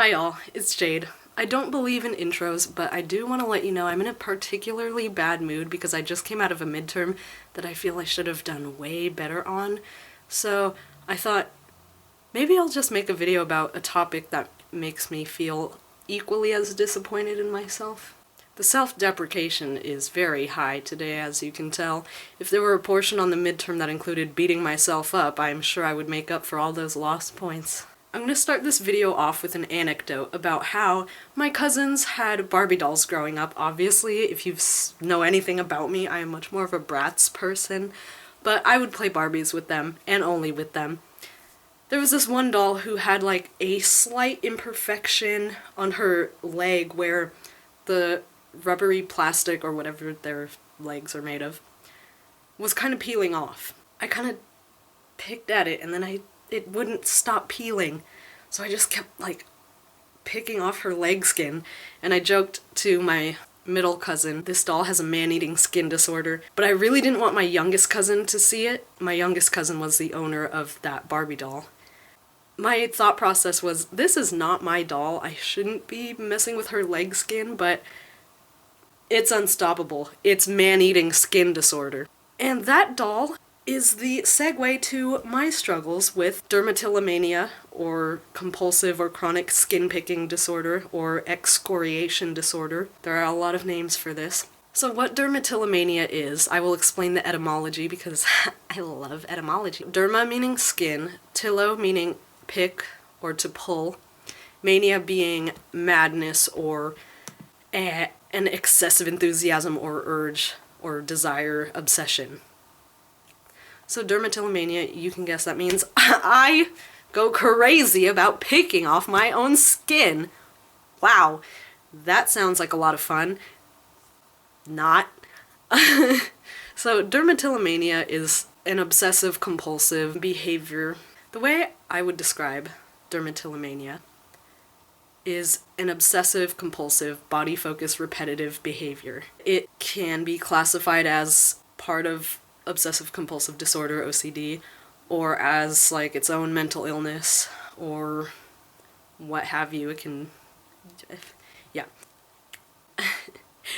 Hi y'all, it's Jade. I don't believe in intros, but I do want to let you know I'm in a particularly bad mood because I just came out of a midterm that I feel I should have done way better on. So I thought maybe I'll just make a video about a topic that makes me feel equally as disappointed in myself. The self-deprecation is very high today, as you can tell. If there were a portion on the midterm that included beating myself up, I'm sure I would make up for all those lost points. I'm gonna start this video off with an anecdote about how my cousins had Barbie dolls growing up. Obviously, if you know anything about me, I am much more of a Bratz person, but I would play Barbies with them, and only with them. There was this one doll who had like a slight imperfection on her leg where the rubbery plastic, or whatever their legs are made of, was kind of peeling off. I kind of picked at it, and then it wouldn't stop peeling, so I just kept like picking off her leg skin, and I joked to my middle cousin, this doll has a man-eating skin disorder, but I really didn't want my youngest cousin to see it. My youngest cousin was the owner of that Barbie doll. My thought process was, this is not my doll, I shouldn't be messing with her leg skin, but it's unstoppable. It's man-eating skin disorder. And that doll is the segue to my struggles with dermatillomania, or compulsive or chronic skin picking disorder, or excoriation disorder. There are a lot of names for this. So what dermatillomania is, I will explain the etymology because I love etymology. Derma meaning skin, tillo meaning pick or to pull, mania being madness or an excessive enthusiasm or urge or desire, obsession. So dermatillomania, you can guess that means I go crazy about picking off my own skin. Wow, that sounds like a lot of fun. Not. So dermatillomania is an obsessive compulsive behavior. The way I would describe dermatillomania is an obsessive compulsive body-focused repetitive behavior. It can be classified as part of obsessive compulsive disorder, OCD, or as like its own mental illness, or what have you. It can, yeah.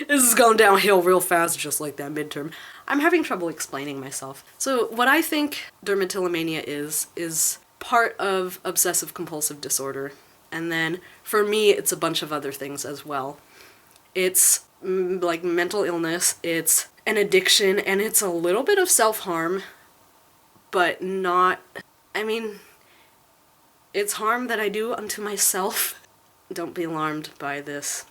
This is going downhill real fast, just like that midterm. I'm having trouble explaining myself. So what I think dermatillomania is part of obsessive compulsive disorder, and then for me it's a bunch of other things as well. It's like mental illness, it's an addiction, and it's a little bit of self-harm, but not, I mean, it's harm that I do unto myself. Don't be alarmed by this.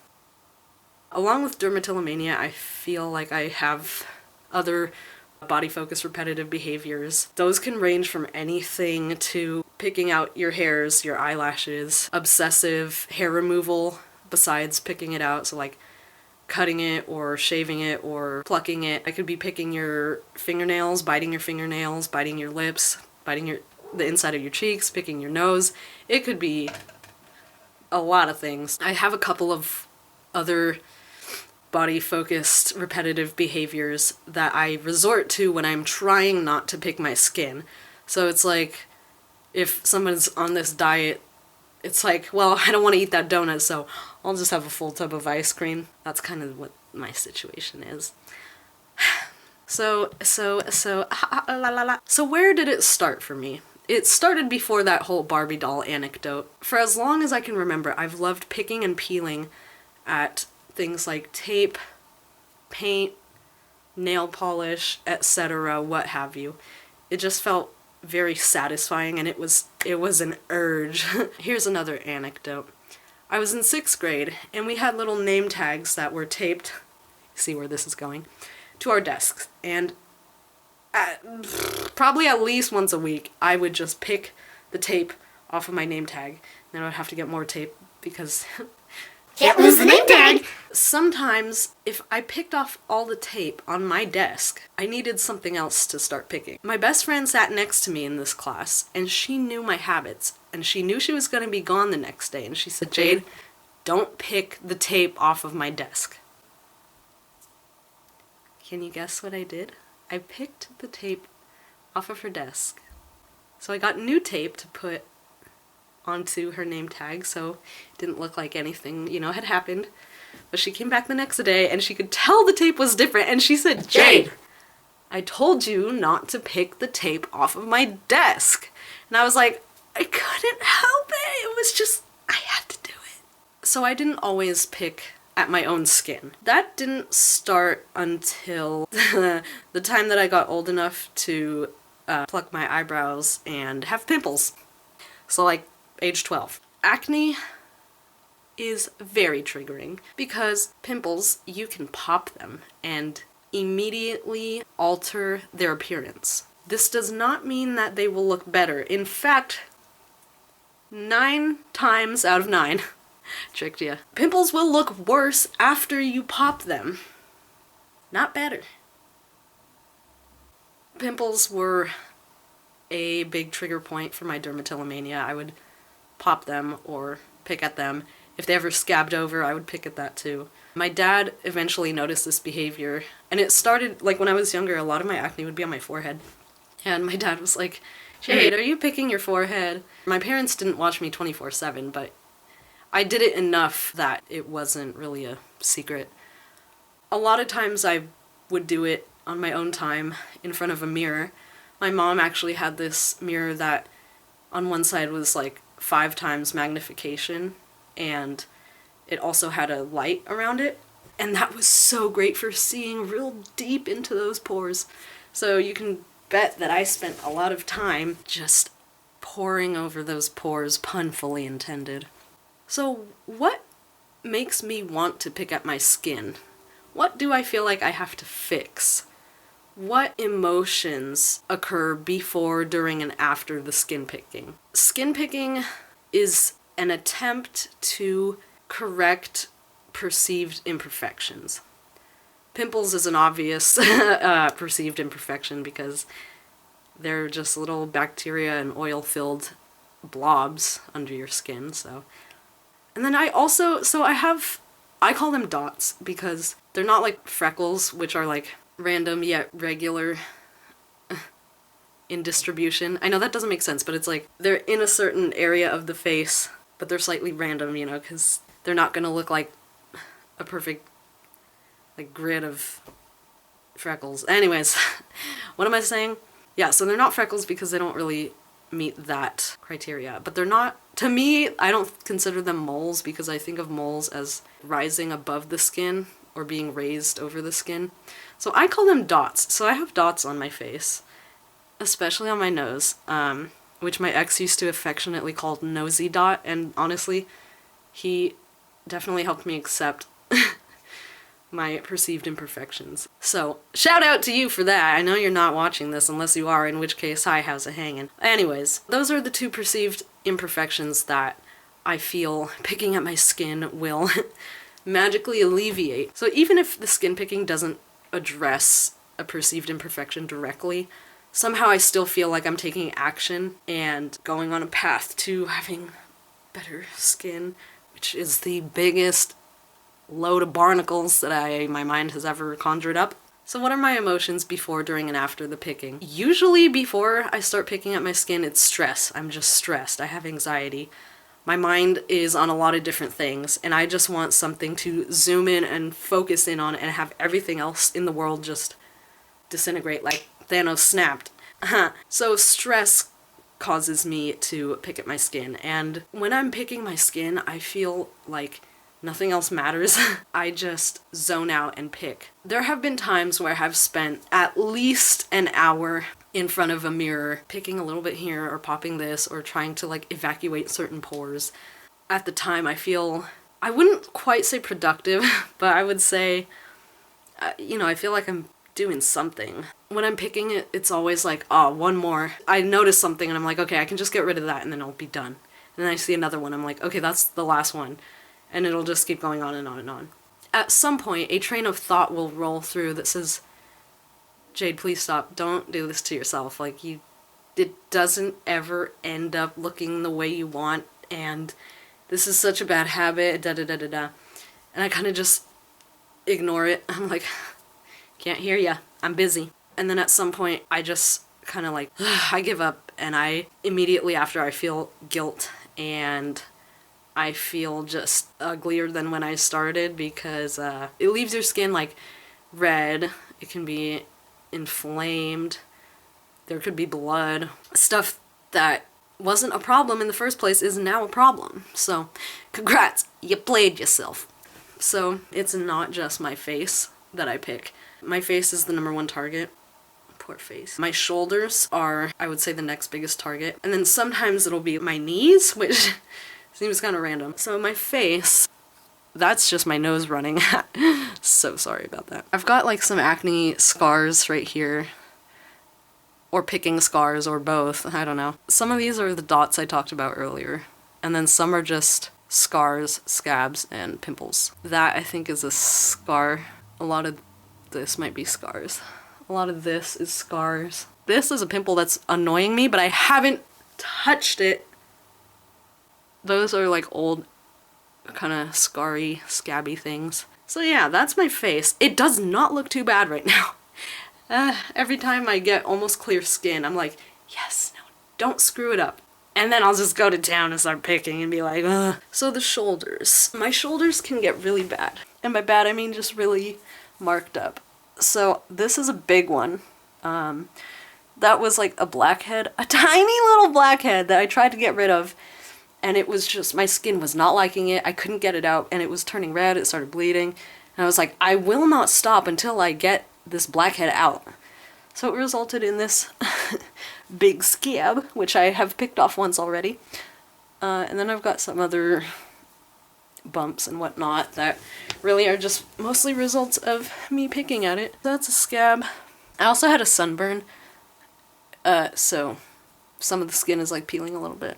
Along with dermatillomania, I feel like I have other body-focused repetitive behaviors. Those can range from anything to picking out your hairs, your eyelashes, obsessive hair removal besides picking it out, so like cutting it or shaving it or plucking it. I could be picking your fingernails, biting your lips, biting the inside of your cheeks, picking your nose. It could be a lot of things. I have a couple of other body-focused repetitive behaviors that I resort to when I'm trying not to pick my skin. So it's like, if someone's on this diet, it's like, well, I don't want to eat that donut, so I'll just have a full tub of ice cream. That's kind of what my situation is. So where did it start for me? It started before that whole Barbie doll anecdote. For as long as I can remember, I've loved picking and peeling at things like tape, paint, nail polish, etc., what have you. It just felt very satisfying, and it was an urge. Here's another anecdote. I was in 6th grade, and we had little name tags that were taped, see where this is going, to our desks, and probably at least once a week, I would just pick the tape off of my name tag, then I would have to get more tape because can't lose the name tag! Sometimes, if I picked off all the tape on my desk, I needed something else to start picking. My best friend sat next to me in this class, and she knew my habits, and she knew she was going to be gone the next day, and she said, Jade, don't pick the tape off of my desk. Can you guess what I did? I picked the tape off of her desk. So I got new tape to put onto her name tag, so it didn't look like anything, had happened. But she came back the next day and she could tell the tape was different, and she said, "Jade, I told you not to pick the tape off of my desk." And I was like, I couldn't help it. It was just, I had to do it. So I didn't always pick at my own skin. That didn't start until the time that I got old enough to pluck my eyebrows and have pimples. So like age 12. Acne is very triggering because pimples, you can pop them and immediately alter their appearance. This does not mean that they will look better. In fact, 9 times out of 9, tricked ya, pimples will look worse after you pop them, not better. Pimples were a big trigger point for my dermatillomania. I would pop them or pick at them. If they ever scabbed over, I would pick at that too. My dad eventually noticed this behavior, and it started, like when I was younger, a lot of my acne would be on my forehead. And my dad was like, "Jade, are you picking your forehead?" My parents didn't watch me 24/7, but I did it enough that it wasn't really a secret. A lot of times I would do it on my own time in front of a mirror. My mom actually had this mirror that on one side was like 5 times magnification, and it also had a light around it, and that was so great for seeing real deep into those pores. So you can bet that I spent a lot of time just poring over those pores, pun fully intended. So what makes me want to pick at my skin? What do I feel like I have to fix? What emotions occur before, during, and after the skin picking? Skin picking is an attempt to correct perceived imperfections. Pimples is an obvious perceived imperfection because they're just little bacteria and oil-filled blobs under your skin, so. And then I call them dots because they're not like freckles, which are like random yet regular in distribution. I know that doesn't make sense, but it's like they're in a certain area of the face, but they're slightly random, because they're not gonna look like a perfect like grid of freckles. Anyways, what am I saying? Yeah, so they're not freckles because they don't really meet that criteria, but they're not, to me, I don't consider them moles because I think of moles as rising above the skin or being raised over the skin. So I call them dots. So I have dots on my face, especially on my nose, which my ex used to affectionately call nosy dot, and honestly, he definitely helped me accept my perceived imperfections. So, shout out to you for that. I know you're not watching this unless you are, in which case, hi, how's it hanging? Anyways, those are the 2 perceived imperfections that I feel picking at my skin will magically alleviate. So even if the skin picking doesn't address a perceived imperfection directly, somehow I still feel like I'm taking action and going on a path to having better skin, which is the biggest load of barnacles that my mind has ever conjured up. So what are my emotions before, during, and after the picking? Usually before I start picking at my skin, it's stress. I'm just stressed. I have anxiety. My mind is on a lot of different things, and I just want something to zoom in and focus in on and have everything else in the world just disintegrate like Thanos snapped. So stress causes me to pick at my skin, and when I'm picking my skin, I feel like nothing else matters. I just zone out and pick. There have been times where I have spent at least an hour in front of a mirror, picking a little bit here or popping this or trying to like evacuate certain pores. At the time, I feel, I wouldn't quite say productive, but I would say, I feel like I'm doing something. When I'm picking it, it's always like, oh, one more. I notice something and I'm like, okay, I can just get rid of that and then I'll be done. And then I see another one, I'm like, okay, that's the last one. And it'll just keep going on and on and on. At some point, a train of thought will roll through that says, Jade, please stop. Don't do this to yourself. Like, it doesn't ever end up looking the way you want, and this is such a bad habit, da-da-da-da-da. And I kind of just ignore it. I'm like, can't hear ya. I'm busy. And then at some point, I just kind of like, I give up, and I immediately after I feel guilt and I feel just uglier than when I started because it leaves your skin like red. It can be inflamed. There could be blood. Stuff that wasn't a problem in the first place is now a problem. So, congrats, you played yourself. So, it's not just my face that I pick. My face is the #1 target. Poor face. My shoulders are, I would say, the next biggest target. And then sometimes it'll be my knees, which seems kind of random. So my face, that's just my nose running. So sorry about that. I've got like some acne scars right here. Or picking scars, or both, I don't know. Some of these are the dots I talked about earlier. And then some are just scars, scabs, and pimples. That, I think, is a scar. A lot of this might be scars. A lot of this is scars. This is a pimple that's annoying me, but I haven't touched it. Those are like old, kind of scarry, scabby things. So yeah, that's my face. It does not look too bad right now. Every time I get almost clear skin, I'm like, yes, no, don't screw it up. And then I'll just go to town and start picking and be like, ugh. So the shoulders. My shoulders can get really bad. And by bad, I mean just really marked up. So this is a big one. That was like a blackhead, a tiny little blackhead that I tried to get rid of. And it was just, my skin was not liking it. I couldn't get it out and it was turning red. It started bleeding. And I was like, I will not stop until I get this blackhead out. So it resulted in this big scab, which I have picked off once already. And then I've got some other bumps and whatnot that really are just mostly results of me picking at it. That's a scab. I also had a sunburn, so some of the skin is like peeling a little bit.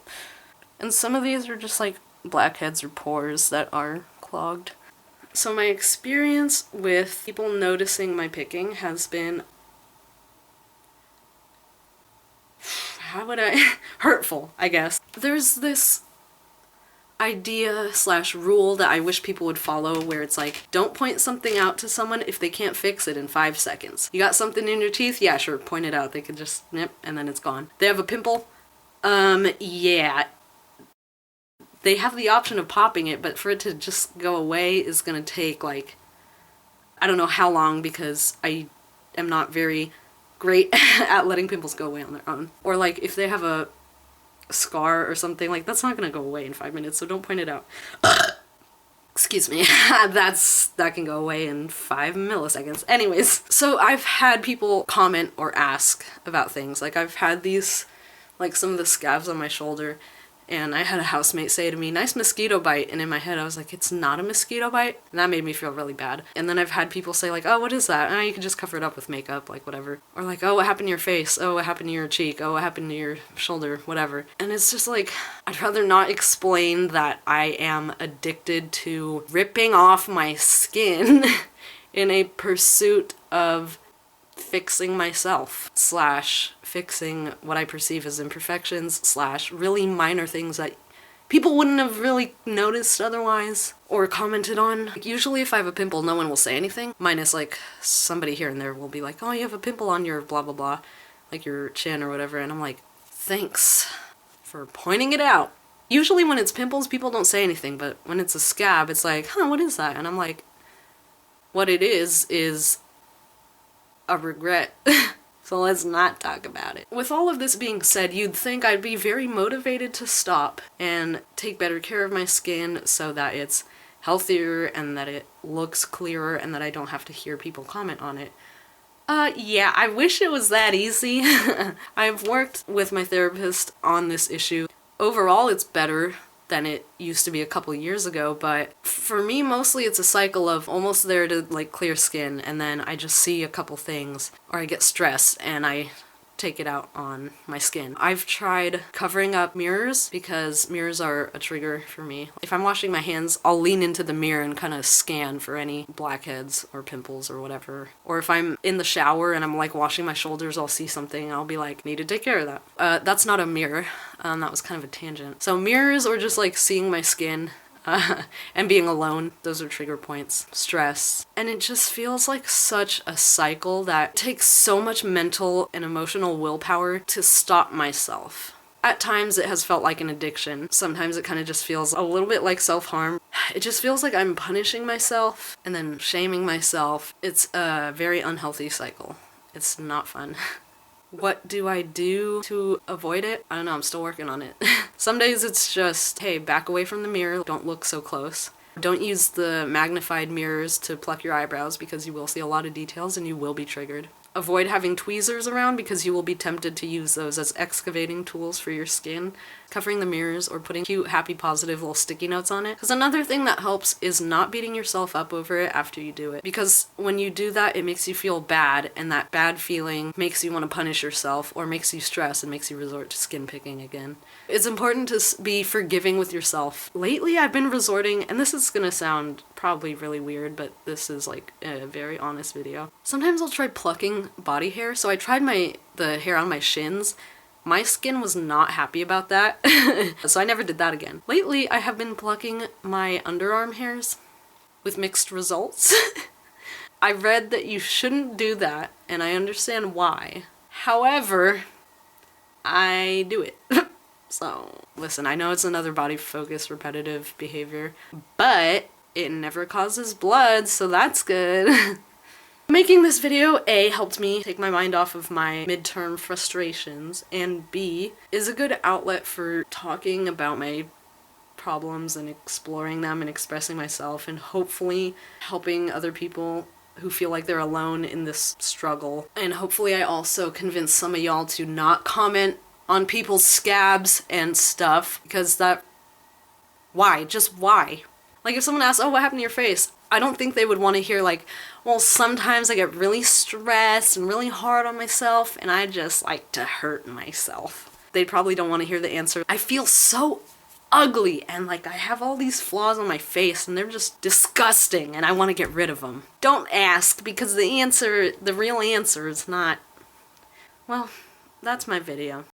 And some of these are just like blackheads or pores that are clogged. So my experience with people noticing my picking has been, hurtful, I guess. There's this idea / rule that I wish people would follow where it's like, don't point something out to someone if they can't fix it in 5 seconds. You got something in your teeth? Yeah, sure, point it out. They could just nip and then it's gone. They have a pimple? Yeah. They have the option of popping it, but for it to just go away is gonna take like, I don't know how long because I am not very great at letting pimples go away on their own. Or like if they have a scar or something, like that's not gonna go away in 5 minutes, so don't point it out. Excuse me. That can go away in 5 milliseconds. Anyways, so I've had people comment or ask about things. Like I've had these, like some of the scabs on my shoulder, and I had a housemate say to me, nice mosquito bite, and in my head I was like, it's not a mosquito bite, and that made me feel really bad. And then I've had people say like, oh, what is that? Oh, you can just cover it up with makeup, like whatever. Or like, oh, what happened to your face? Oh, what happened to your cheek? Oh, what happened to your shoulder? Whatever. And it's just like, I'd rather not explain that I am addicted to ripping off my skin in a pursuit of fixing myself / fixing what I perceive as imperfections / really minor things that people wouldn't have really noticed otherwise or commented on. Like, usually if I have a pimple, no one will say anything, minus like somebody here and there will be like, oh, you have a pimple on your blah blah blah, like your chin or whatever, and I'm like, thanks for pointing it out. Usually when it's pimples, people don't say anything, but when it's a scab, it's like, huh, what is that? And I'm like, what it is a regret. So let's not talk about it. With all of this being said, you'd think I'd be very motivated to stop and take better care of my skin so that it's healthier and that it looks clearer and that I don't have to hear people comment on it. Yeah, I wish it was that easy. I've worked with my therapist on this issue. Overall, it's better than it used to be a couple years ago, but for me, mostly it's a cycle of almost there to like clear skin, and then I just see a couple things, or I get stressed and I take it out on my skin. I've tried covering up mirrors because mirrors are a trigger for me. If I'm washing my hands, I'll lean into the mirror and kind of scan for any blackheads or pimples or whatever. Or if I'm in the shower and I'm like washing my shoulders, I'll see something, I'll be like, need to take care of that. That's not a mirror. That was kind of a tangent. So mirrors or just like seeing my skin and being alone, those are trigger points. Stress. And it just feels like such a cycle that takes so much mental and emotional willpower to stop myself. At times it has felt like an addiction. Sometimes it kind of just feels a little bit like self-harm. It just feels like I'm punishing myself and then shaming myself. It's a very unhealthy cycle. It's not fun. What do I do to avoid it? I don't know, I'm still working on it. Some days it's just, hey, back away from the mirror, don't look so close. Don't use the magnified mirrors to pluck your eyebrows because you will see a lot of details and you will be triggered. Avoid having tweezers around because you will be tempted to use those as excavating tools for your skin. Covering the mirrors or putting cute, happy, positive little sticky notes on it. Because another thing that helps is not beating yourself up over it after you do it. Because when you do that, it makes you feel bad, and that bad feeling makes you want to punish yourself or makes you stress and makes you resort to skin picking again. It's important to be forgiving with yourself. Lately, I've been resorting, and this is gonna sound probably really weird, but this is like a very honest video. Sometimes I'll try plucking body hair. So I tried the hair on my shins. My skin was not happy about that, so I never did that again. Lately, I have been plucking my underarm hairs with mixed results. I read that you shouldn't do that, and I understand why. However, I do it. So, listen, I know it's another body-focused, repetitive behavior, but it never causes blood, so that's good. Making this video, A, helped me take my mind off of my midterm frustrations, and B, is a good outlet for talking about my problems and exploring them and expressing myself and hopefully helping other people who feel like they're alone in this struggle. And hopefully I also convince some of y'all to not comment on people's scabs and stuff, because why? Just why? Like if someone asks, oh, what happened to your face? I don't think they would want to hear like, well, sometimes I get really stressed and really hard on myself and I just like to hurt myself. They probably don't want to hear the answer. I feel so ugly and like I have all these flaws on my face and they're just disgusting and I want to get rid of them. Don't ask, because the real answer is not, well, that's my video.